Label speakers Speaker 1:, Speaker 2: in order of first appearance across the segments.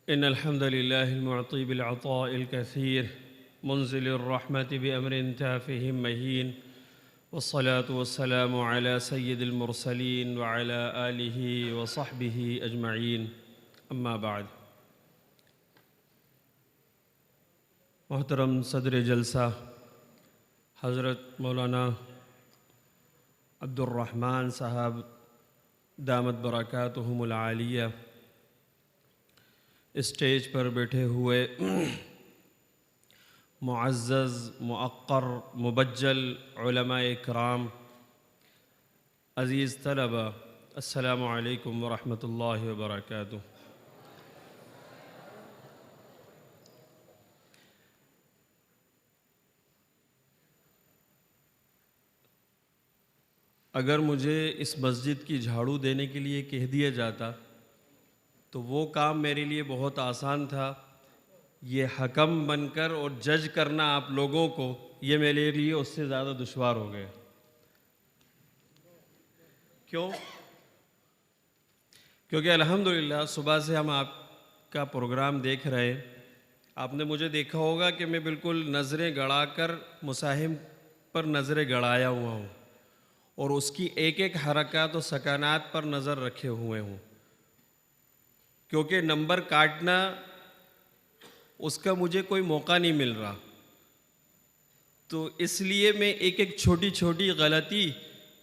Speaker 1: إن الحمد لله المعطي بالعطاء الكثير منزل الرحمة بأمر تافه مهين، والصلاة والسلام على سيد المرسلين وعلى آله وصحبه أجمعين، أما بعد۔ محترم صدر جلسہ حضرت مولانا عبد الرحمن صاحب دامت برکاتہم العالیہ، اسٹیج پر بیٹھے ہوئے معزز موقر مبجل علماء اکرام، عزیز طلبہ، السلام علیکم ورحمۃ اللہ وبرکاتہ۔ اگر مجھے اس مسجد کی جھاڑو دینے کے لیے کہہ دیا جاتا تو وہ کام میرے لیے بہت آسان تھا۔ یہ حکم بن کر اور جج کرنا آپ لوگوں کو، یہ میرے لیے اس سے زیادہ دشوار ہو گیا۔ کیوں؟ کیونکہ الحمدللہ صبح سے ہم آپ کا پروگرام دیکھ رہے ہیں۔ آپ نے مجھے دیکھا ہوگا کہ میں بالکل نظریں گڑا کر مصاحب پر نظریں گڑایا ہوا ہوں اور اس کی ایک ایک حرکات و سکانات پر نظر رکھے ہوئے ہوں، کیونکہ نمبر کاٹنا اس کا مجھے کوئی موقع نہیں مل رہا، تو اس لیے میں ایک ایک چھوٹی چھوٹی غلطی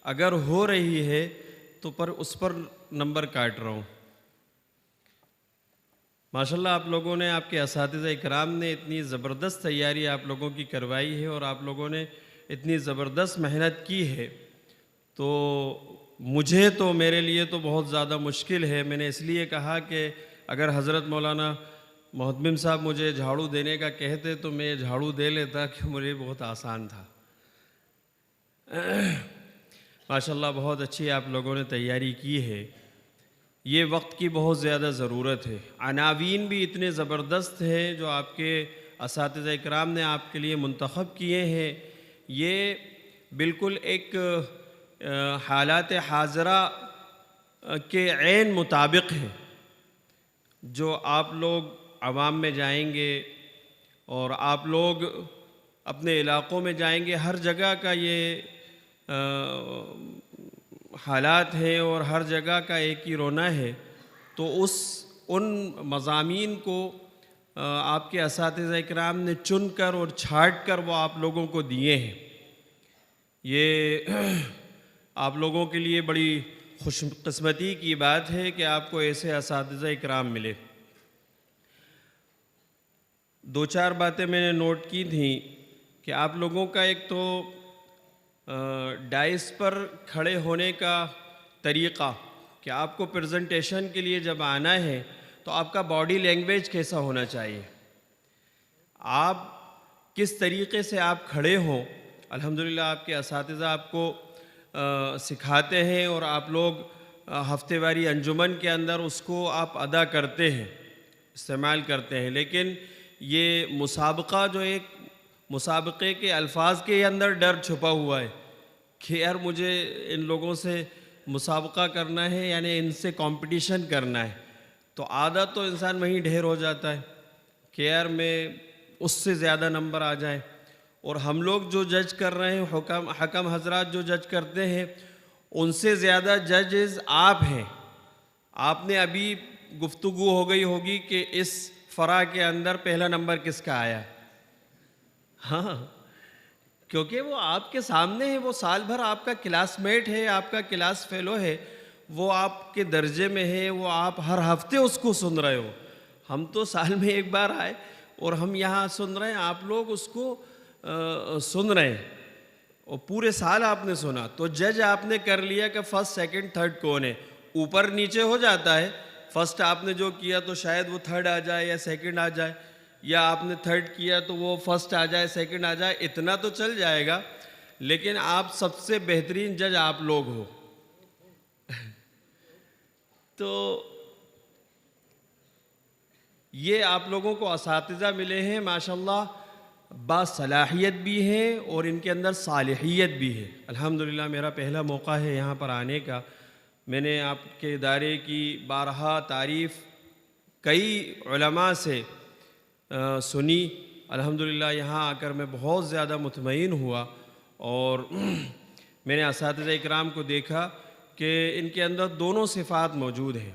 Speaker 1: اگر ہو رہی ہے تو اس پر نمبر کاٹ رہا ہوں۔ ماشاءاللہ آپ لوگوں نے، آپ کے اساتذہ اکرام نے اتنی زبردست تیاری آپ لوگوں کی کروائی ہے اور آپ لوگوں نے اتنی زبردست محنت کی ہے، تو مجھے تو، میرے لیے تو بہت زیادہ مشکل ہے۔ میں نے اس لیے کہا کہ اگر حضرت مولانا محتمم صاحب مجھے جھاڑو دینے کا کہتے تو میں جھاڑو دے لیتا، کہ مجھے بہت آسان تھا۔ ماشاءاللہ بہت اچھی آپ لوگوں نے تیاری کی ہے۔ یہ وقت کی بہت زیادہ ضرورت ہے۔ عناوین بھی اتنے زبردست ہیں جو آپ کے اساتذہ اکرام نے آپ کے لیے منتخب کیے ہیں، یہ بالکل ایک حالات حاضرہ کے عین مطابق ہیں۔ جو آپ لوگ عوام میں جائیں گے اور آپ لوگ اپنے علاقوں میں جائیں گے، ہر جگہ کا یہ حالات ہیں اور ہر جگہ کا ایک ہی رونا ہے، تو ان مضامین کو آپ کے اساتذہ اکرام نے چن کر اور چھانٹ کر وہ آپ لوگوں کو دیے ہیں۔ یہ آپ لوگوں کے لیے بڑی خوش قسمتی کی بات ہے کہ آپ کو ایسے اساتذہ اکرام ملے۔ دو چار باتیں میں نے نوٹ کی تھیں کہ آپ لوگوں کا ایک تو ڈائس پر کھڑے ہونے کا طریقہ، کہ آپ کو پریزنٹیشن کے لیے جب آنا ہے تو آپ کا باڈی لینگویج کیسا ہونا چاہیے، آپ کس طریقے سے آپ کھڑے ہوں۔ الحمدللہ آپ کے اساتذہ آپ کو سکھاتے ہیں اور آپ لوگ ہفتے واری انجمن کے اندر اس کو آپ ادا کرتے ہیں، استعمال کرتے ہیں، لیکن یہ مسابقہ جو ایک مسابقے کے الفاظ کے اندر ڈر چھپا ہوا ہے کہ یار مجھے ان لوگوں سے مسابقہ کرنا ہے، یعنی ان سے کمپٹیشن کرنا ہے، تو آدھا تو انسان وہیں ڈھیر ہو جاتا ہے کہ یار میں اس سے زیادہ نمبر آ جائیں۔ اور ہم لوگ جو جج کر رہے ہیں، حکم حضرات جو جج کرتے ہیں، ان سے زیادہ ججز آپ ہیں۔ آپ نے ابھی گفتگو ہو گئی ہوگی کہ اس فرع کے اندر پہلا نمبر کس کا آیا، ہاں، کیونکہ وہ آپ کے سامنے ہے، وہ سال بھر آپ کا کلاس میٹ ہے، آپ کا کلاس فیلو ہے، وہ آپ کے درجے میں ہے، وہ آپ ہر ہفتے اس کو سن رہے ہو۔ ہم تو سال میں ایک بار آئے اور ہم یہاں سن رہے ہیں، آپ لوگ اس کو سن رہے ہیں اور پورے سال آپ نے سنا، تو جج آپ نے کر لیا کہ فرسٹ سیکنڈ تھرڈ کون ہے۔ اوپر نیچے ہو جاتا ہے، فرسٹ آپ نے جو کیا تو شاید وہ تھرڈ آ جائے یا سیکنڈ آ جائے، یا آپ نے تھرڈ کیا تو وہ فرسٹ آ جائے سیکنڈ آ جائے، اتنا تو چل جائے گا، لیکن آپ سب سے بہترین جج آپ لوگ ہو۔ تو یہ آپ لوگوں کو اساتذہ ملے ہیں ماشاءاللہ، باصلاحیت بھی ہے اور ان کے اندر صالحیت بھی ہے۔ الحمدللہ میرا پہلا موقع ہے یہاں پر آنے کا۔ میں نے آپ کے ادارے کی بارہا تعریف کئی علماء سے سنی، الحمدللہ یہاں آ کر میں بہت زیادہ مطمئن ہوا، اور میں نے اساتذہ اکرام کو دیکھا کہ ان کے اندر دونوں صفات موجود ہیں،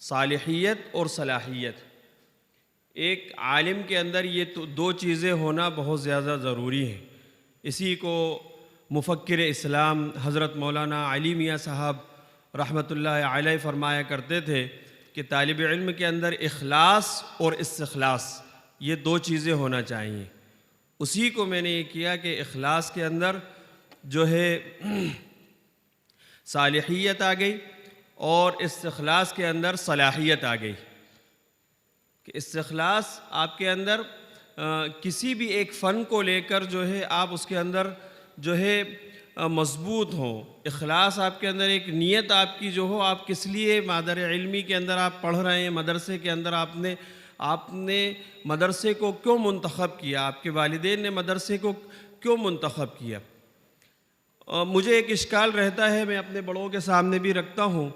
Speaker 1: صالحیت اور صلاحیت۔ ایک عالم کے اندر یہ دو چیزیں ہونا بہت زیادہ ضروری ہیں۔ اسی کو مفکر اسلام حضرت مولانا علی میاں صاحب رحمۃ اللہ علیہ فرمایا کرتے تھے کہ طالب علم کے اندر اخلاص اور استخلاص، یہ دو چیزیں ہونا چاہیے۔ اسی کو میں نے یہ کیا کہ اخلاص کے اندر جو ہے صالحیت آ گئی، اور استخلاص کے اندر صلاحیت آ گئی۔ کہ استخلاص آپ کے اندر کسی بھی ایک فن کو لے کر جو ہے آپ اس کے اندر جو ہے مضبوط ہوں، اخلاص آپ کے اندر ایک نیت آپ کی جو ہو، آپ کس لیے مادر علمی کے اندر آپ پڑھ رہے ہیں، مدرسے کے اندر آپ نے مدرسے کو کیوں منتخب کیا، آپ کے والدین نے مدرسے کو کیوں منتخب کیا۔ مجھے ایک اشکال رہتا ہے، میں اپنے بڑوں کے سامنے بھی رکھتا ہوں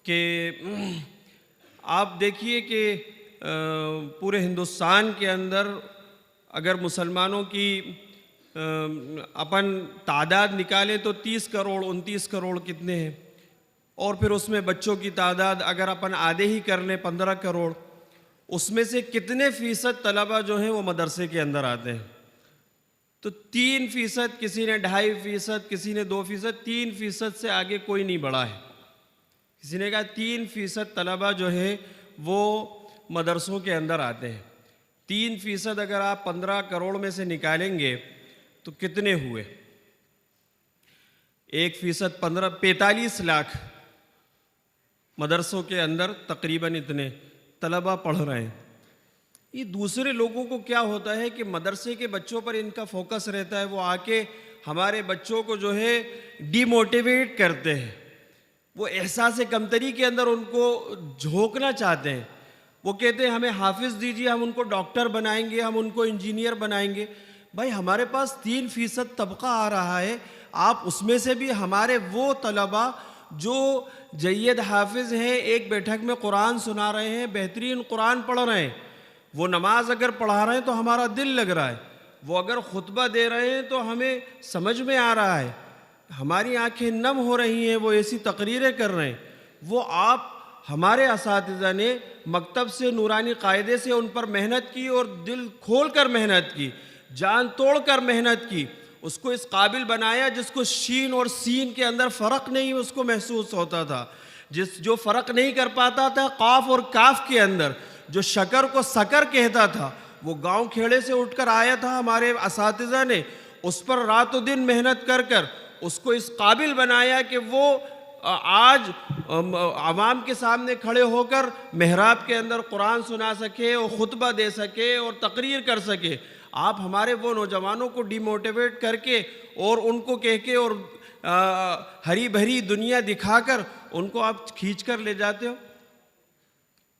Speaker 1: کہ آپ دیکھیے کہ پورے ہندوستان کے اندر اگر مسلمانوں کی اپن تعداد نکالیں تو 30 کروڑ 29 کروڑ کتنے ہیں، اور پھر اس میں بچوں کی تعداد اگر اپن آدھے ہی کر لیں 15 کروڑ، اس میں سے کتنے فیصد طلبہ جو ہیں وہ مدرسے کے اندر آتے ہیں؟ تو 3%، کسی نے 2.5%، کسی نے 2%، 3% سے آگے کوئی نہیں بڑھا ہے۔ کسی نے کہا 3% طلبہ جو ہے وہ مدرسوں کے اندر آتے ہیں۔ 3% اگر آپ 15 کروڑ میں سے نکالیں گے تو کتنے ہوئے؟ 1% 45 لاکھ مدرسوں کے اندر تقریباً اتنے طلبہ پڑھ رہے ہیں۔ یہ دوسرے لوگوں کو کیا ہوتا ہے کہ مدرسے کے بچوں پر ان کا فوکس رہتا ہے، وہ آ کے ہمارے بچوں کو جو ہے ڈی موٹیویٹ کرتے ہیں، وہ احساس کمتری کے اندر ان کو جھونکنا چاہتے ہیں۔ وہ کہتے ہیں ہمیں حافظ دیجیے، ہم ان کو ڈاکٹر بنائیں گے، ہم ان کو انجینئر بنائیں گے۔ بھائی ہمارے پاس 3% طبقہ آ رہا ہے، آپ اس میں سے بھی ہمارے وہ طلبہ جو جید حافظ ہیں، ایک بیٹھک میں قرآن سنا رہے ہیں، بہترین قرآن پڑھ رہے ہیں، وہ نماز اگر پڑھا رہے ہیں تو ہمارا دل لگ رہا ہے، وہ اگر خطبہ دے رہے ہیں تو ہمیں سمجھ میں آ رہا ہے، ہماری آنکھیں نم ہو رہی ہیں، وہ ایسی تقریریں کر رہے ہیں، وہ آپ ہمارے اساتذہ نے مکتب سے نورانی قاعدے سے ان پر محنت کی، اور دل کھول کر محنت کی، جان توڑ کر محنت کی، اس کو اس قابل بنایا جس کو شین اور سین کے اندر فرق نہیں اس کو محسوس ہوتا تھا، جو فرق نہیں کر پاتا تھا قاف اور کاف کے اندر، جو شکر کو سکر کہتا تھا، وہ گاؤں کھیڑے سے اٹھ کر آیا تھا، ہمارے اساتذہ نے اس پر رات و دن محنت کر کر اس کو اس قابل بنایا کہ وہ آج عوام کے سامنے کھڑے ہو کر محراب کے اندر قرآن سنا سکے اور خطبہ دے سکے اور تقریر کر سکے۔ آپ ہمارے وہ نوجوانوں کو ڈی موٹیویٹ کر کے اور ان کو کہہ کے اور ہری بھری دنیا دکھا کر ان کو آپ کھینچ کر لے جاتے ہو۔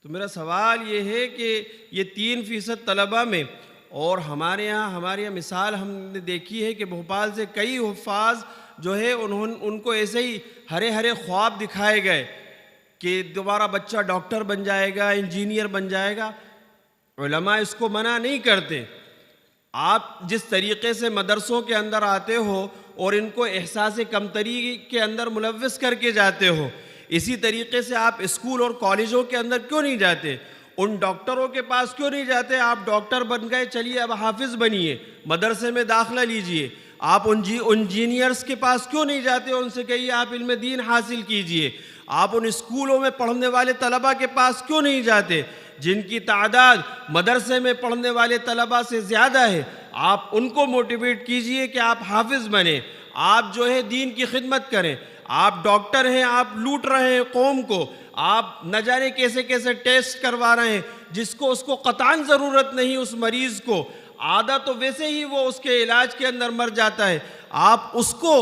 Speaker 1: تو میرا سوال یہ ہے کہ یہ 3% طلبہ میں، اور ہمارے یہاں مثال ہم نے دیکھی ہے کہ بھوپال سے کئی حفاظ جو ہے ان کو ایسے ہی ہرے ہرے خواب دکھائے گئے کہ تمہارا بچہ ڈاکٹر بن جائے گا، انجینئر بن جائے گا۔ علماء اس کو منع نہیں کرتے۔ آپ جس طریقے سے مدرسوں کے اندر آتے ہو اور ان کو احساس کمتری کے اندر ملوث کر کے جاتے ہو، اسی طریقے سے آپ اسکول اور کالجوں کے اندر کیوں نہیں جاتے؟ ان ڈاکٹروں کے پاس کیوں نہیں جاتے؟ آپ ڈاکٹر بن گئے، چلیے اب حافظ بنیے، مدرسے میں داخلہ لیجئے۔ آپ انجینئرز کے پاس کیوں نہیں جاتے؟ ان سے کہیے آپ علم دین حاصل کیجئے۔ آپ ان اسکولوں میں پڑھنے والے طلبہ کے پاس کیوں نہیں جاتے جن کی تعداد مدرسے میں پڑھنے والے طلبہ سے زیادہ ہے؟ آپ ان کو موٹیویٹ کیجئے کہ آپ حافظ بنیں، آپ جو ہے دین کی خدمت کریں۔ آپ ڈاکٹر ہیں، آپ لوٹ رہے ہیں قوم کو، آپ نہ جانے کیسے کیسے ٹیسٹ کروا رہے ہیں جس کو اس کو قطعاً ضرورت نہیں، اس مریض کو آدھا تو ویسے ہی وہ اس کے علاج کے اندر مر جاتا ہے۔ آپ اس کو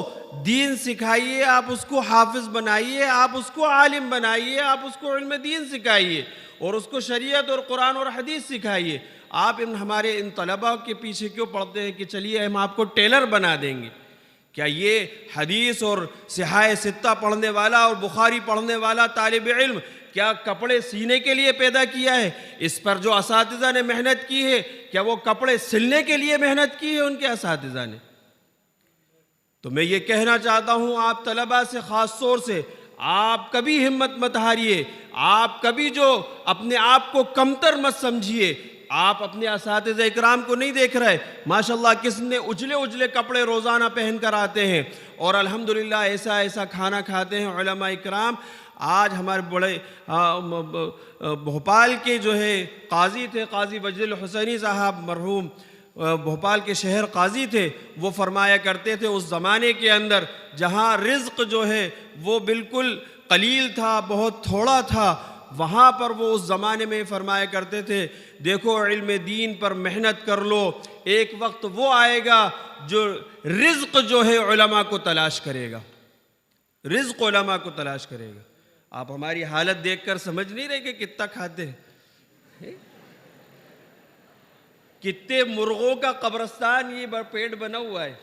Speaker 1: دین سکھائیے، آپ اس کو حافظ بنائیے، آپ اس کو عالم بنائیے، آپ اس کو علم دین سکھائیے اور اس کو شریعت اور قرآن اور حدیث سکھائیے۔ آپ ہمارے ان طلباء کے پیچھے کیوں پڑتے ہیں کہ چلیے ہم آپ کو ٹیلر بنا دیں گے؟ کیا یہ حدیث اور صحاح ستہ پڑھنے والا اور بخاری پڑھنے والا طالب علم کیا کپڑے سینے کے لیے پیدا کیا ہے؟ اس پر جو اساتذہ نے محنت کی ہے، کیا وہ کپڑے سلنے کے لیے محنت کی ہے ان کے اساتذہ نے؟ تو میں یہ کہنا چاہتا ہوں آپ طلباء سے، خاص طور سے، آپ کبھی ہمت مت ہاریے، آپ کبھی جو اپنے آپ کو کمتر مت سمجھیے۔ آپ اپنے اساتذہ اکرام کو نہیں دیکھ رہے، ماشاءاللہ کس نے اجلے اجلے کپڑے روزانہ پہن کر آتے ہیں اور الحمدللہ ایسا ایسا کھانا کھاتے ہیں علماء اکرام۔ آج ہمارے بڑے بھوپال کے جو ہے قاضی تھے، قاضی وجد الحسینی صاحب مرحوم، بھوپال کے شہر قاضی تھے، وہ فرمایا کرتے تھے اس زمانے کے اندر جہاں رزق جو ہے وہ بالکل قلیل تھا، بہت تھوڑا تھا، وہاں پر وہ اس زمانے میں فرمایا کرتے تھے دیکھو علم دین پر محنت کر لو، ایک وقت وہ آئے گا جو رزق جو ہے علماء کو تلاش کرے گا، رزق علماء کو تلاش کرے گا۔ آپ ہماری حالت دیکھ کر سمجھ نہیں رہے کہ کتنا کھاتے ہیں، کتنے مرغوں کا قبرستان یہ پیٹ بنا ہوا ہے۔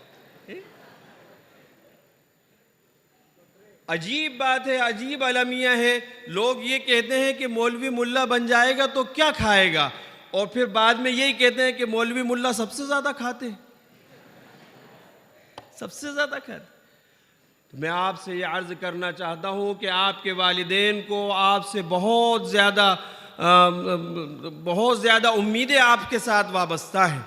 Speaker 1: عجیب بات ہے، عجیب المیہ ہے، لوگ یہ کہتے ہیں کہ مولوی ملا بن جائے گا تو کیا کھائے گا، اور پھر بعد میں یہی کہتے ہیں کہ مولوی ملا سب سے زیادہ کھاتے ہیں، سب سے زیادہ کھاتے ہیں۔ تو میں آپ سے یہ عرض کرنا چاہتا ہوں کہ آپ کے والدین کو آپ سے بہت زیادہ امیدیں آپ کے ساتھ وابستہ ہیں۔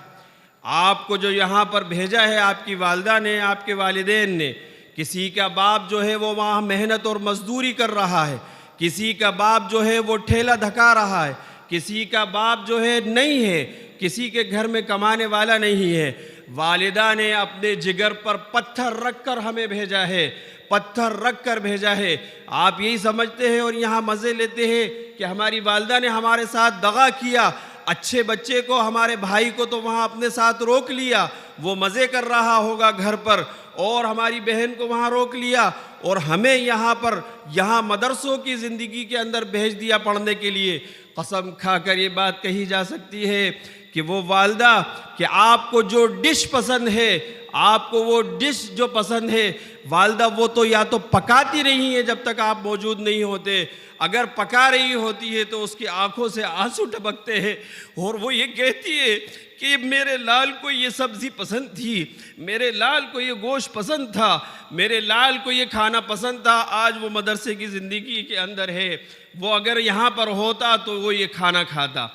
Speaker 1: آپ کو جو یہاں پر بھیجا ہے آپ کی والدہ نے، آپ کے والدین نے، کسی کا باپ جو ہے وہ وہاں محنت اور مزدوری کر رہا ہے، کسی کا باپ جو ہے وہ ٹھیلا دھکا رہا ہے، کسی کا باپ جو ہے نہیں ہے، کسی کے گھر میں کمانے والا نہیں ہے۔ والدہ نے اپنے جگر پر پتھر رکھ کر ہمیں بھیجا ہے، پتھر رکھ کر بھیجا ہے۔ آپ یہی سمجھتے ہیں اور یہاں مزے لیتے ہیں کہ ہماری والدہ نے ہمارے ساتھ دغا کیا، اچھے بچے کو، ہمارے بھائی کو تو وہاں اپنے ساتھ روک لیا، وہ مزے کر رہا ہوگا گھر پر، اور ہماری بہن کو وہاں روک لیا اور ہمیں یہاں مدرسوں کی زندگی کے اندر بھیج دیا پڑھنے کے لیے۔ قسم کھا کر یہ بات کہی جا سکتی ہے کہ وہ والدہ کہ آپ کو جو ڈش پسند ہے، آپ کو وہ ڈش جو پسند ہے، والدہ وہ تو یا تو پکاتی رہی ہے جب تک آپ موجود نہیں ہوتے، اگر پکا رہی ہوتی ہے تو اس کی آنکھوں سے آنسو ٹپکتے ہیں اور وہ یہ کہتی ہے کہ میرے لال کو یہ سبزی پسند تھی، میرے لال کو یہ گوشت پسند تھا، میرے لال کو یہ کھانا پسند تھا، آج وہ مدرسے کی زندگی کے اندر ہے، وہ اگر یہاں پر ہوتا تو وہ یہ کھانا کھاتا۔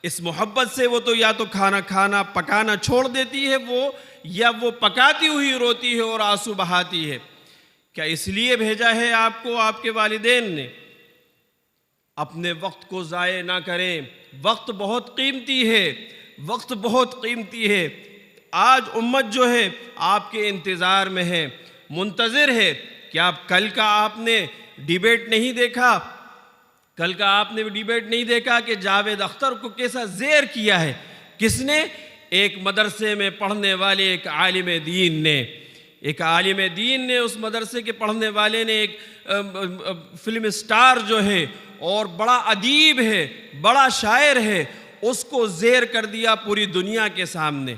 Speaker 1: اس محبت سے وہ تو یا تو کھانا پکانا چھوڑ دیتی ہے وہ، یا وہ پکاتی ہوئی روتی ہے اور آنسو بہاتی ہے۔ کیا اس لیے بھیجا ہے آپ کو آپ کے والدین نے؟ اپنے وقت کو ضائع نہ کریں، وقت بہت قیمتی ہے، وقت بہت قیمتی ہے۔ آج امت جو ہے آپ کے انتظار میں ہے، منتظر ہے کہ کل کا آپ نے ڈیبیٹ نہیں دیکھا، کل کا آپ نے ڈیبیٹ نہیں دیکھا کہ جاوید اختر کو کیسا زیر کیا ہے، کس نے؟ ایک مدرسے میں پڑھنے والے ایک عالم دین نے، اس مدرسے کے پڑھنے والے نے، ایک فلم سٹار جو ہے اور بڑا ادیب ہے، بڑا شاعر ہے، اس کو زیر کر دیا پوری دنیا کے سامنے۔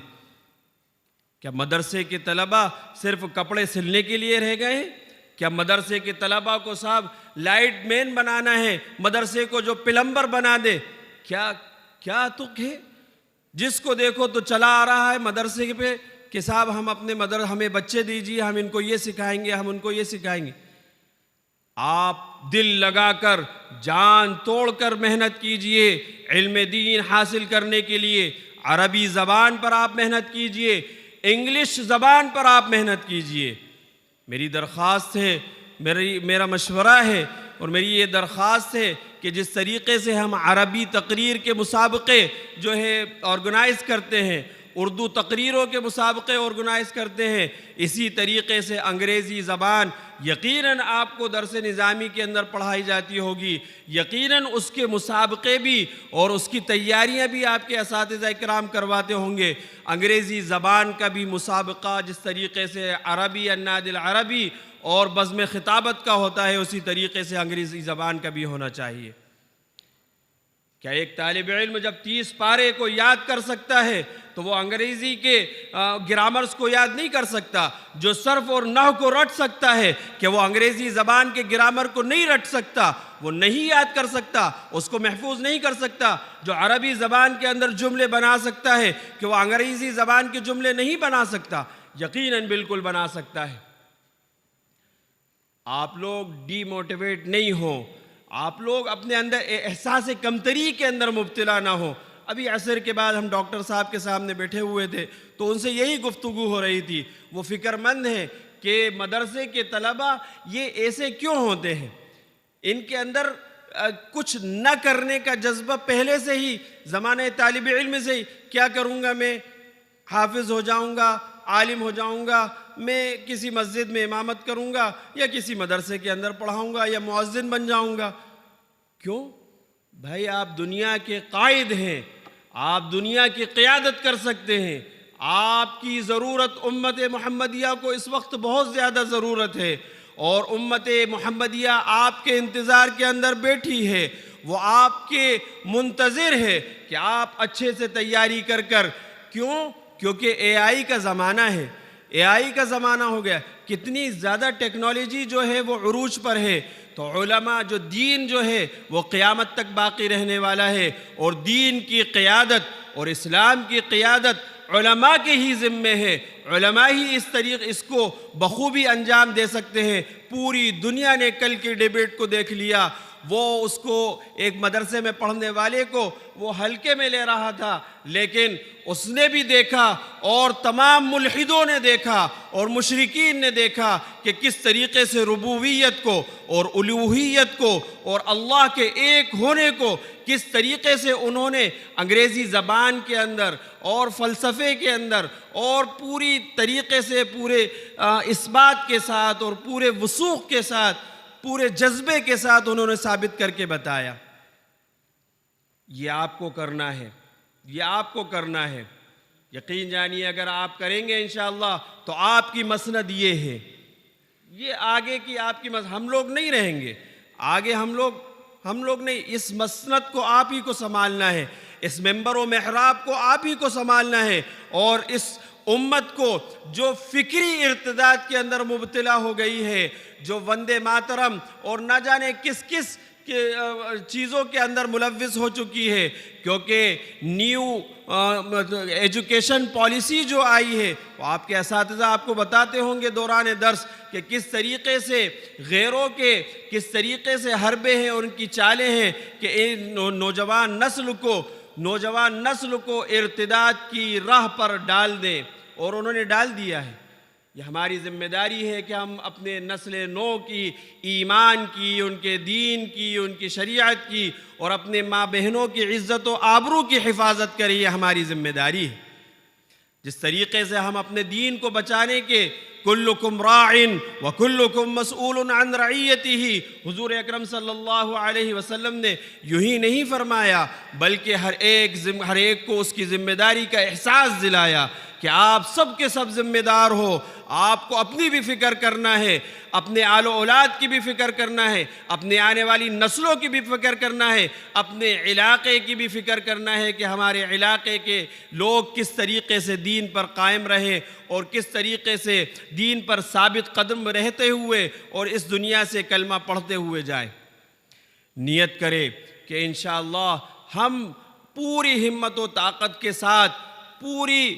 Speaker 1: کیا مدرسے کے طلبہ صرف کپڑے سلنے کے لیے رہ گئے ہیں؟ کیا مدرسے کے طلبہ کو صاحب لائٹ مین بنانا ہے، مدرسے کو جو پلمبر بنا دے؟ کیا تک ہے؟ جس کو دیکھو تو چلا آ رہا ہے مدرسے پہ کہ صاحب ہمیں بچے دیجیے، ہم ان کو یہ سکھائیں گے، ہم ان کو یہ سکھائیں گے۔ آپ دل لگا کر، جان توڑ کر محنت کیجئے علم دین حاصل کرنے کے لیے۔ عربی زبان پر آپ محنت کیجئے، انگلش زبان پر آپ محنت کیجئے۔ میری درخواست ہے، میرا مشورہ ہے اور میری یہ درخواست ہے کہ جس طریقے سے ہم عربی تقریر کے مسابقے جو ہے آرگنائز کرتے ہیں، اردو تقریروں کے مسابقے آرگنائز کرتے ہیں، اسی طریقے سے انگریزی زبان یقیناً آپ کو درس نظامی کے اندر پڑھائی جاتی ہوگی، یقیناً اس کے مسابقے بھی اور اس کی تیاریاں بھی آپ کے اساتذہ اکرام کرواتے ہوں گے۔ انگریزی زبان کا بھی مسابقہ جس طریقے سے عربی الناد العربی اور بزم خطابت کا ہوتا ہے، اسی طریقے سے انگریزی زبان کا بھی ہونا چاہیے۔ کیا ایک طالب علم جب 30 پارے کو یاد کر سکتا ہے تو وہ انگریزی کے گرامرز کو یاد نہیں کر سکتا؟ جو صرف اور نحو کو رٹ سکتا ہے کہ وہ انگریزی زبان کے گرامر کو نہیں رٹ سکتا؟ وہ نہیں یاد کر سکتا، اس کو محفوظ نہیں کر سکتا. جو عربی زبان کے اندر جملے بنا سکتا ہے کہ وہ انگریزی زبان کے جملے نہیں بنا سکتا، یقیناً بالکل بنا سکتا ہے. آپ لوگ ڈی موٹیویٹ نہیں ہوں، آپ لوگ اپنے اندر احساس کمتری کے اندر مبتلا نہ ہوں. ابھی عصر کے بعد ہم ڈاکٹر صاحب کے سامنے بیٹھے ہوئے تھے تو ان سے یہی گفتگو ہو رہی تھی. وہ فکر مند ہیں کہ مدرسے کے طلبہ یہ ایسے کیوں ہوتے ہیں، ان کے اندر کچھ نہ کرنے کا جذبہ پہلے سے ہی زمانہ طالب علم سے ہی. کیا کروں گا میں، حافظ ہو جاؤں گا، عالم ہو جاؤں گا، میں کسی مسجد میں امامت کروں گا یا کسی مدرسے کے اندر پڑھاؤں گا یا مؤذن بن جاؤں گا. کیوں بھائی، آپ دنیا کے قائد ہیں، آپ دنیا کی قیادت کر سکتے ہیں. آپ کی ضرورت امت محمدیہ کو اس وقت بہت زیادہ ضرورت ہے، اور امت محمدیہ آپ کے انتظار کے اندر بیٹھی ہے. وہ آپ کے منتظر ہے کہ آپ اچھے سے تیاری کر کیوں؟ کیونکہ اے آئی کا زمانہ ہے، اے آئی کا زمانہ ہو گیا. کتنی زیادہ ٹیکنالوجی جو ہے وہ عروج پر ہے. تو علماء جو دین جو ہے وہ قیامت تک باقی رہنے والا ہے، اور دین کی قیادت اور اسلام کی قیادت علماء کے ہی ذمے ہے. علماء ہی اس کو بخوبی انجام دے سکتے ہیں. پوری دنیا نے کل کی ڈیبیٹ کو دیکھ لیا. وہ اس کو ایک مدرسے میں پڑھنے والے کو وہ ہلکے میں لے رہا تھا، لیکن اس نے بھی دیکھا اور تمام ملحدوں نے دیکھا اور مشرکین نے دیکھا کہ کس طریقے سے ربوبیت کو اور الوہیت کو اور اللہ کے ایک ہونے کو کس طریقے سے انہوں نے انگریزی زبان کے اندر اور فلسفے کے اندر اور پوری طریقے سے پورے اثبات کے ساتھ اور پورے وثوق کے ساتھ، پورے جذبے کے ساتھ انہوں نے ثابت کر کے بتایا. یہ آپ کو کرنا ہے، یہ آپ کو کرنا ہے. یقین جانیے اگر آپ کریں گے انشاءاللہ تو آپ کی مسند یہ ہے. یہ آگے کی آپ کی ہم لوگ نہیں رہیں گے آگے، ہم لوگ نہیں. اس مسند کو آپ ہی کو سنبھالنا ہے، اس منبر و محراب کو آپ ہی کو سنبھالنا ہے. اور اس امت کو جو فکری ارتداد کے اندر مبتلا ہو گئی ہے، جو وندے ماترم اور نہ جانے کس کس چیزوں کے اندر ملوث ہو چکی ہے، کیونکہ نیو ایجوکیشن پالیسی جو آئی ہے وہ آپ کے اساتذہ آپ کو بتاتے ہوں گے دوران درس کہ کس طریقے سے غیروں کے کس طریقے سے حربے ہیں اور ان کی چالیں ہیں کہ نوجوان نسل کو ارتداد کی راہ پر ڈال دیں، اور انہوں نے ڈال دیا ہے. یہ ہماری ذمہ داری ہے کہ ہم اپنے نسل نو کی، ایمان کی، ان کے دین کی، ان کی شریعت کی اور اپنے ماں بہنوں کی عزت و آبرو کی حفاظت کریں. یہ ہماری ذمہ داری ہے. جس طریقے سے ہم اپنے دین کو بچانے کے کلکم راعن وکلکم مسئول عن رعیتہ، حضور اکرم صلی اللہ علیہ وسلم نے یوں ہی نہیں فرمایا، بلکہ ہر ایک کو اس کی ذمہ داری کا احساس دلایا کہ آپ سب کے سب ذمہ دار ہو. آپ کو اپنی بھی فکر کرنا ہے، اپنے آل و اولاد کی بھی فکر کرنا ہے، اپنے آنے والی نسلوں کی بھی فکر کرنا ہے، اپنے علاقے کی بھی فکر کرنا ہے کہ ہمارے علاقے کے لوگ کس طریقے سے دین پر قائم رہیں اور کس طریقے سے دین پر ثابت قدم رہتے ہوئے اور اس دنیا سے کلمہ پڑھتے ہوئے جائیں. نیت کرے کہ انشاءاللہ ہم پوری ہمت و طاقت کے ساتھ، پوری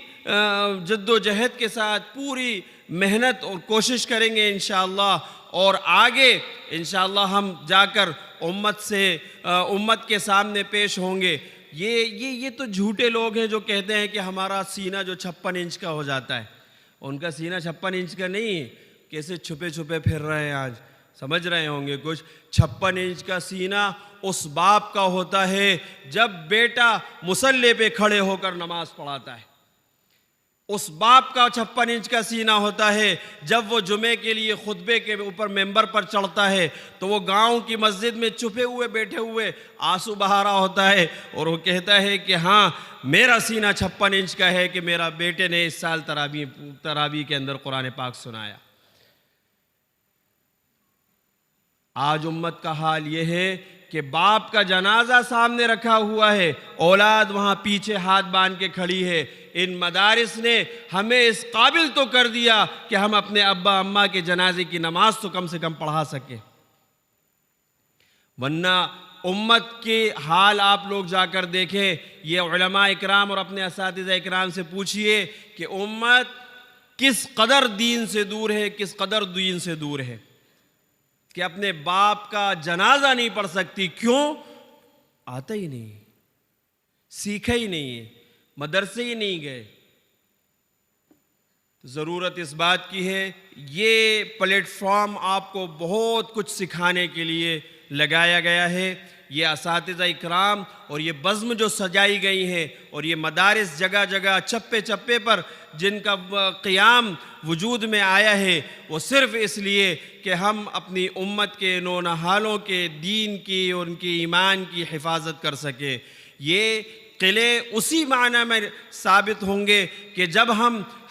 Speaker 1: جد و جہد کے ساتھ، پوری محنت اور کوشش کریں گے انشاءاللہ، اور آگے انشاءاللہ ہم جا کر امت کے سامنے پیش ہوں گے. یہ تو جھوٹے لوگ ہیں جو کہتے ہیں کہ ہمارا سینہ جو 56 انچ کا ہو جاتا ہے. ان کا سینہ 56 انچ کا نہیں ہے، کیسے چھپے پھر رہے ہیں. آج سمجھ رہے ہوں گے کچھ. 56 انچ کا سینہ اس باپ کا ہوتا ہے جب بیٹا مصلی پہ کھڑے ہو کر نماز پڑھاتا ہے. اس باپ کا 56 انچ کا سینہ ہوتا ہے جب وہ جمعے کے لیے خطبے کے اوپر ممبر پر چڑھتا ہے تو وہ گاؤں کی مسجد میں چھپے ہوئے بیٹھے ہوئے آنسو بہا رہا ہوتا ہے اور وہ کہتا ہے کہ ہاں میرا سینہ 56 انچ کا ہے کہ میرا بیٹے نے اس سال تراویح کے اندر قرآن پاک سنایا. آج امت کا حال یہ ہے کہ باپ کا جنازہ سامنے رکھا ہوا ہے، اولاد وہاں پیچھے ہاتھ باندھ کے کھڑی ہے. ان مدارس نے ہمیں اس قابل تو کر دیا کہ ہم اپنے ابا اماں کے جنازے کی نماز تو کم سے کم پڑھا سکیں. ورنہ امت کے حال آپ لوگ جا کر دیکھیں، یہ علماء اکرام اور اپنے اساتذہ اکرام سے پوچھئے کہ امت کس قدر دین سے دور ہے، کس قدر دین سے دور ہے، کہ اپنے باپ کا جنازہ نہیں پڑھ سکتی. کیوں؟ آتا ہی نہیں، سیکھا ہی نہیں ہے، مدرسے ہی نہیں گئے. ضرورت اس بات کی ہے، یہ پلیٹ فارم آپ کو بہت کچھ سکھانے کے لیے لگایا گیا ہے. یہ اساتذہ اکرام اور یہ بزم جو سجائی گئی ہیں اور یہ مدارس جگہ جگہ چپے چپے پر جن کا قیام وجود میں آیا ہے، وہ صرف اس لیے کہ ہم اپنی امت کے نونہالوں کے دین کی اور ان کی ایمان کی حفاظت کر سکیں. یہ قلعے اسی معنی میں ثابت ہوں گے کہ جب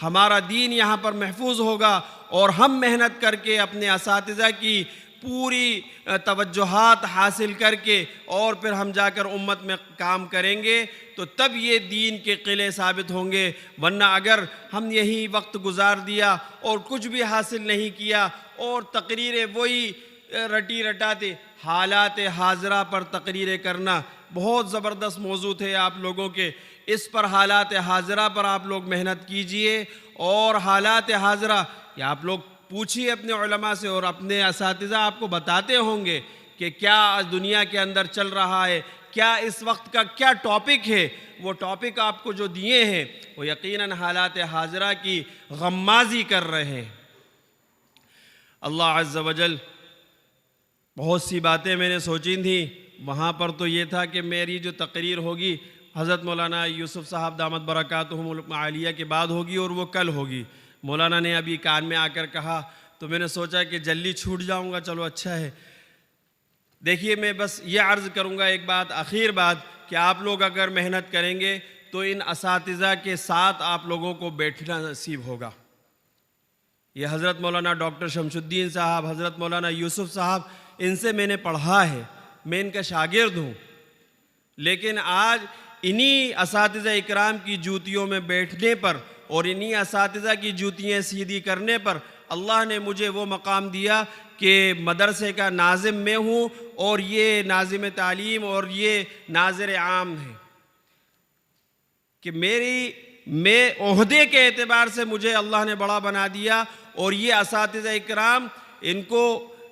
Speaker 1: ہمارا دین یہاں پر محفوظ ہوگا اور ہم محنت کر کے اپنے اساتذہ کی پوری توجہات حاصل کر کے اور پھر ہم جا کر امت میں کام کریں گے تو تب یہ دین کے قلعے ثابت ہوں گے. ورنہ اگر ہم یہی وقت گزار دیا اور کچھ بھی حاصل نہیں کیا اور تقریریں وہی رٹی رٹاتے، حالات حاضرہ پر تقریریں کرنا بہت زبردست موضوع تھے آپ لوگوں کے. اس پر حالات حاضرہ پر آپ لوگ محنت کیجئے، اور حالات حاضرہ یا آپ لوگ پوچھیے اپنے علماء سے اور اپنے اساتذہ آپ کو بتاتے ہوں گے کہ کیا دنیا کے اندر چل رہا ہے، کیا اس وقت کا کیا ٹاپک ہے. وہ ٹاپک آپ کو جو دیے ہیں وہ یقیناً حالات حاضرہ کی غمازی کر رہے ہیں. اللہ عز و جل بہت سی باتیں میں نے سوچی تھیں، وہاں پر تو یہ تھا کہ میری جو تقریر ہوگی حضرت مولانا یوسف صاحب دامت برکاتہم العالیہ کے بعد ہوگی اور وہ کل ہوگی. مولانا نے ابھی کان میں آ کر کہا تو میں نے سوچا کہ جلدی چھوٹ جاؤں گا، چلو اچھا ہے. دیکھیے میں بس یہ عرض کروں گا ایک بات، آخر بات، کہ آپ لوگ اگر محنت کریں گے تو ان اساتذہ کے ساتھ آپ لوگوں کو بیٹھنا نصیب ہوگا. یہ حضرت مولانا ڈاکٹر شمس الدین صاحب، حضرت مولانا یوسف صاحب، ان سے میں نے پڑھا ہے، میں ان کا شاگرد ہوں. لیکن آج انہی اساتذہ اکرام کی جوتیوں میں بیٹھنے پر اور انہی اساتذہ کی جوتیاں سیدھی کرنے پر اللہ نے مجھے وہ مقام دیا کہ مدرسے کا ناظم میں ہوں اور یہ ناظم تعلیم اور یہ ناظر عام ہے. کہ میں عہدے کے اعتبار سے مجھے اللہ نے بڑا بنا دیا، اور یہ اساتذہ اکرام ان کو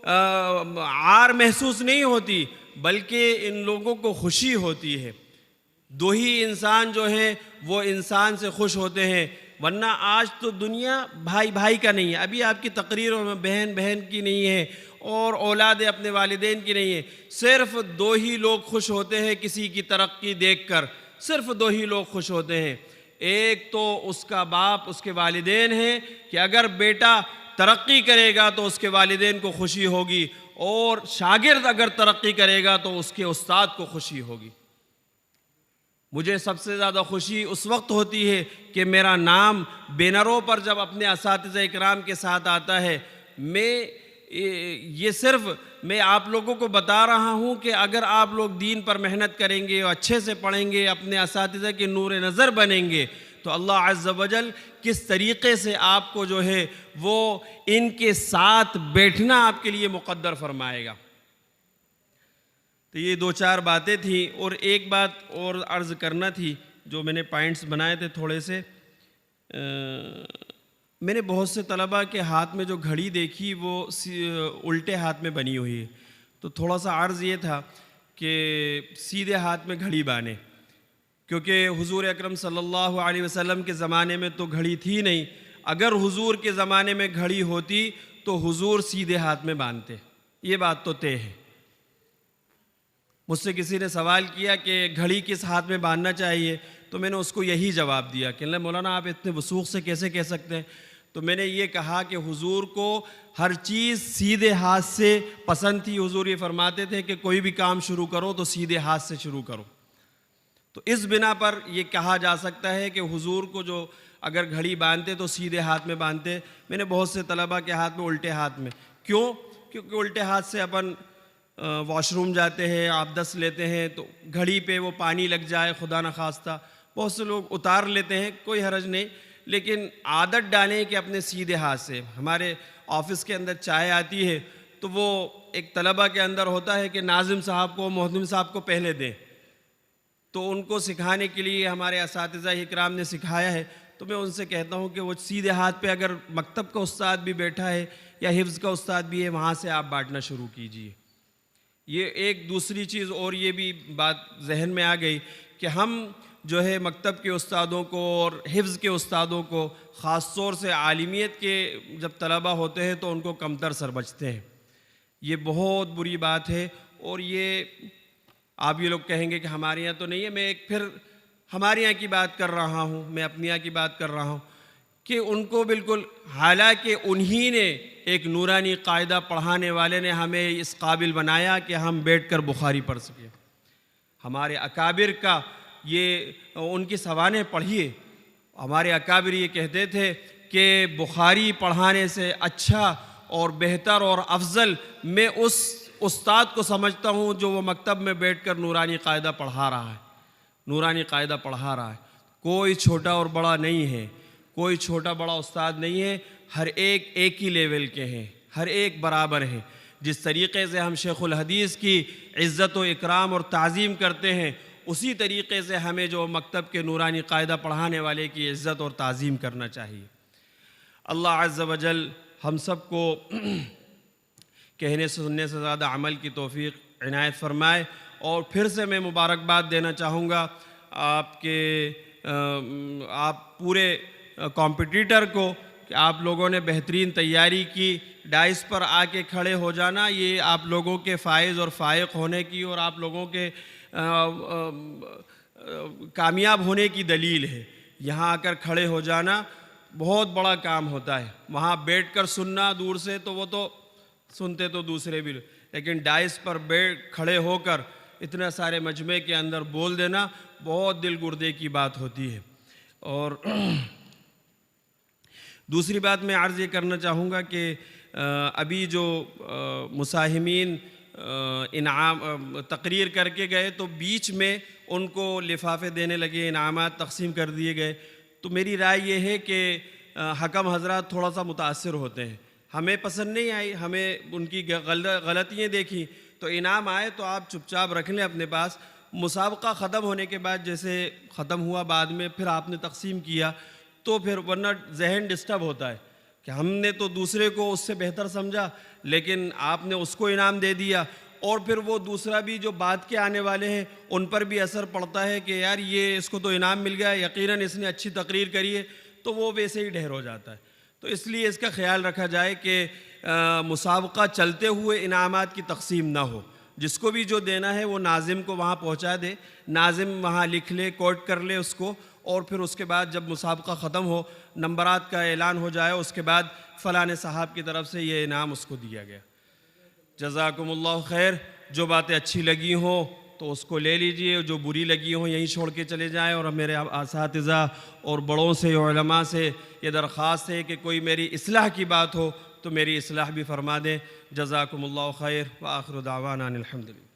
Speaker 1: عار محسوس نہیں ہوتی بلکہ ان لوگوں کو خوشی ہوتی ہے. دو ہی انسان جو ہیں وہ انسان سے خوش ہوتے ہیں، ورنہ آج تو دنیا بھائی بھائی کا نہیں ہے. ابھی آپ کی تقریروں میں بہن بہن کی نہیں ہے اور اولاد اپنے والدین کی نہیں ہے. صرف دو ہی لوگ خوش ہوتے ہیں کسی کی ترقی دیکھ کر، صرف دو ہی لوگ خوش ہوتے ہیں. ایک تو اس کا باپ، اس کے والدین ہیں کہ اگر بیٹا ترقی کرے گا تو اس کے والدین کو خوشی ہوگی، اور شاگرد اگر ترقی کرے گا تو اس کے استاد کو خوشی ہوگی. مجھے سب سے زیادہ خوشی اس وقت ہوتی ہے کہ میرا نام بینروں پر جب اپنے اساتذہ اکرام کے ساتھ آتا ہے. یہ صرف میں آپ لوگوں کو بتا رہا ہوں کہ اگر آپ لوگ دین پر محنت کریں گے اور اچھے سے پڑھیں گے، اپنے اساتذہ کے نور نظر بنیں گے، تو اللہ عز و جل کس طریقے سے آپ کو جو ہے وہ ان کے ساتھ بیٹھنا آپ کے لیے مقدر فرمائے گا. تو یہ دو چار باتیں تھیں، اور ایک بات اور عرض کرنا تھی جو میں نے پوائنٹس بنائے تھے تھوڑے سے. میں نے بہت سے طلباء کے ہاتھ میں جو گھڑی دیکھی وہ الٹے ہاتھ میں بنی ہوئی ہے، تو تھوڑا سا عرض یہ تھا کہ سیدھے ہاتھ میں گھڑی باندھیں، کیونکہ حضور اکرم صلی اللہ علیہ وسلم کے زمانے میں تو گھڑی تھی نہیں. اگر حضور کے زمانے میں گھڑی ہوتی تو حضور سیدھے ہاتھ میں باندھتے، یہ بات تو طے ہے. مجھ سے کسی نے سوال کیا کہ گھڑی کس ہاتھ میں باندھنا چاہیے، تو میں نے اس کو یہی جواب دیا کہ مولانا آپ اتنے وثوق سے کیسے کہہ سکتے ہیں. تو میں نے یہ کہا کہ حضور کو ہر چیز سیدھے ہاتھ سے پسند تھی. حضور یہ فرماتے تھے کہ کوئی بھی کام شروع کرو تو سیدھے ہاتھ سے شروع کرو. تو اس بنا پر یہ کہا جا سکتا ہے کہ حضور کو جو اگر گھڑی باندھتے تو سیدھے ہاتھ میں باندھتے. میں نے بہت سے طلباء کے ہاتھ میں الٹے ہاتھ میں. کیوں؟ کیونکہ الٹے ہاتھ سے اپن واش روم جاتے ہیں، آبدس لیتے ہیں تو گھڑی پہ وہ پانی لگ جائے خدا نخواستہ. بہت سے لوگ اتار لیتے ہیں، کوئی حرج نہیں، لیکن عادت ڈالیں کہ اپنے سیدھے ہاتھ سے. ہمارے آفس کے اندر چائے آتی ہے تو وہ ایک طلبہ کے اندر ہوتا ہے کہ ناظم صاحب کو محتم صاحب کو پہلے دیں، تو ان کو سکھانے کے لیے ہمارے اساتذہ اکرام نے سکھایا ہے۔ تو میں ان سے کہتا ہوں کہ وہ سیدھے ہاتھ پہ اگر مکتب کا استاد بھی بیٹھا ہے یا حفظ کا استاد بھی ہے، وہاں سے آپ بانٹنا شروع کیجئے۔ یہ ایک دوسری چیز اور یہ بھی بات ذہن میں آ گئی کہ ہم جو ہے مکتب کے استادوں کو اور حفظ کے استادوں کو خاص طور سے عالمیت کے جب طلبہ ہوتے ہیں تو ان کو کمتر سمجھتے ہیں۔ یہ بہت بری بات ہے، اور یہ آپ یہ لوگ کہیں گے کہ ہمارے یہاں تو نہیں ہے، میں ایک پھر ہمارے یہاں کی بات کر رہا ہوں، میں اپنے یہاں کی بات کر رہا ہوں کہ ان کو بالکل، حالانکہ انہی نے ایک نورانی قاعدہ پڑھانے والے نے ہمیں اس قابل بنایا کہ ہم بیٹھ کر بخاری پڑھ سکیں۔ ہمارے اکابر کا یہ ان کی سوانح پڑھیے، ہمارے اکابر یہ کہتے تھے کہ بخاری پڑھانے سے اچھا اور بہتر اور افضل میں اس استاد کو سمجھتا ہوں جو وہ مکتب میں بیٹھ کر نورانی قاعدہ پڑھا رہا ہے، نورانی قاعدہ پڑھا رہا ہے۔ کوئی چھوٹا اور بڑا نہیں ہے، کوئی چھوٹا بڑا استاد نہیں ہے، ہر ایک ہی لیول کے ہیں، ہر ایک برابر ہیں۔ جس طریقے سے ہم شیخ الحدیث کی عزت و اکرام اور تعظیم کرتے ہیں، اسی طریقے سے ہمیں جو مکتب کے نورانی قاعدہ پڑھانے والے کی عزت اور تعظیم کرنا چاہیے۔ اللہ عز و جل ہم سب کو کہنے سننے سے زیادہ عمل کی توفیق عنایت فرمائے۔ اور پھر سے میں مبارکباد دینا چاہوں گا آپ پورے کمپٹیٹر کو کہ آپ لوگوں نے بہترین تیاری کی۔ ڈائس پر آ کے کھڑے ہو جانا یہ آپ لوگوں کے فائز اور فائق ہونے کی اور آپ لوگوں کے کامیاب ہونے کی دلیل ہے۔ یہاں آ کر کھڑے ہو جانا بہت بڑا کام ہوتا ہے، وہاں بیٹھ کر سننا دور سے تو وہ تو سنتے تو دوسرے بھی، لیکن ڈائس پر کھڑے ہو کر اتنے سارے مجمع کے اندر بول دینا بہت دل گردے کی بات ہوتی ہے۔ اور دوسری بات میں عرض یہ کرنا چاہوں گا کہ ابھی جو مساہمین انعام تقریر کر کے گئے تو بیچ میں ان کو لفافے دینے لگے، انعامات تقسیم کر دیے گئے، تو میری رائے یہ ہے کہ حکم حضرات تھوڑا سا متاثر ہوتے ہیں، ہمیں پسند نہیں آئی، ہمیں ان کی غلطیاں دیکھی، تو انعام آئے تو آپ چپ چاپ رکھ لیں اپنے پاس۔ مسابقہ ختم ہونے کے بعد جیسے ختم ہوا بعد میں پھر آپ نے تقسیم کیا تو پھر ورنہ ذہن ڈسٹرب ہوتا ہے کہ ہم نے تو دوسرے کو اس سے بہتر سمجھا لیکن آپ نے اس کو انعام دے دیا، اور پھر وہ دوسرا بھی جو بعد کے آنے والے ہیں ان پر بھی اثر پڑتا ہے کہ یار یہ اس کو تو انعام مل گیا، یقیناً اس نے اچھی تقریر کری ہے، تو وہ ویسے ہی ڈھیر ہو جاتا ہے۔ تو اس لیے اس کا خیال رکھا جائے کہ مسابقہ چلتے ہوئے انعامات کی تقسیم نہ ہو، جس کو بھی جو دینا ہے وہ ناظم کو وہاں پہنچا دے، ناظم وہاں لکھ لے، کوٹ کر لے اس کو، اور پھر اس کے بعد جب مسابقہ ختم ہو، نمبرات کا اعلان ہو جائے، اس کے بعد فلاں صاحب کی طرف سے یہ انعام اس کو دیا گیا۔ جزاکم اللہ خیر۔ جو باتیں اچھی لگی ہوں تو اس کو لے لیجئے، جو بری لگی ہوں یہیں چھوڑ کے چلے جائیں، اور میرے اساتذہ اور بڑوں سے علماء سے یہ درخواست ہے کہ کوئی میری اصلاح کی بات ہو تو میری اصلاح بھی فرما دیں۔ جزاکم اللہ خیر وآخر دعوانا الحمدللہ۔